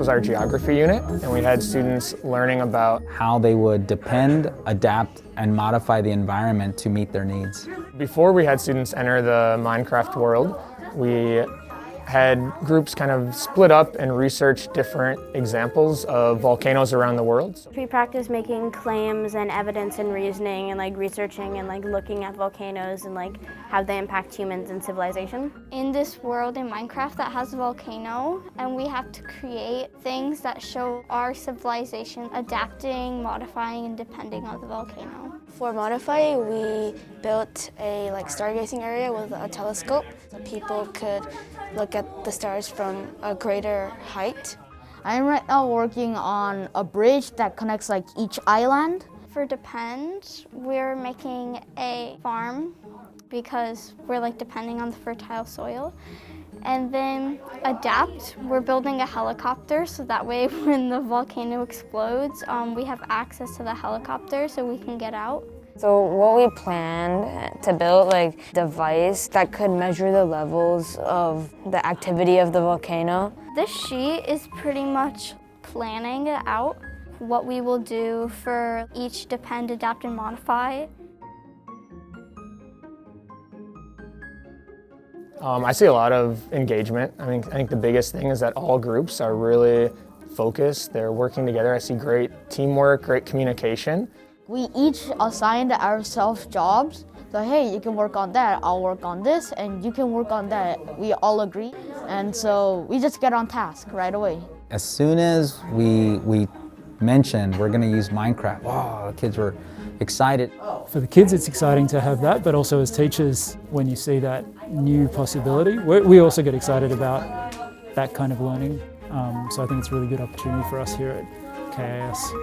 was our geography unit, and we had students learning about how they would depend, adapt, and modify the environment to meet their needs. Before we had students enter the Minecraft world, we had groups kind of split up and research different examples of volcanoes around the world. We practice making claims and evidence and reasoning and researching and looking at volcanoes and how they impact humans and civilization. In this world in Minecraft that has a volcano, and we have to create things that show our civilization adapting, modifying, and depending on the volcano. For Modify, we built a stargazing area with a telescope so people could look at the stars from a greater height. I'm right now working on a bridge that connects each island. For Depend, we're making a farm because we're depending on the fertile soil. And then Adapt, we're building a helicopter so that way when the volcano explodes, we have access to the helicopter so we can get out. So what we planned to build a device that could measure the levels of the activity of the volcano. This sheet is pretty much planning it out, what we will do for each Depend, Adapt, and Modify. I see a lot of engagement. I think the biggest thing is that all groups are really focused. They're working together. I see great teamwork, great communication. We each assigned ourselves jobs. So hey, you can work on that, I'll work on this, and you can work on that. We all agree, and so we just get on task right away. As soon as we mentioned we're going to use Minecraft, wow, the kids were excited. For the kids it's exciting to have that, but also as teachers, when you see that new possibility, we also get excited about that kind of learning. So I think it's a really good opportunity for us here at KAS.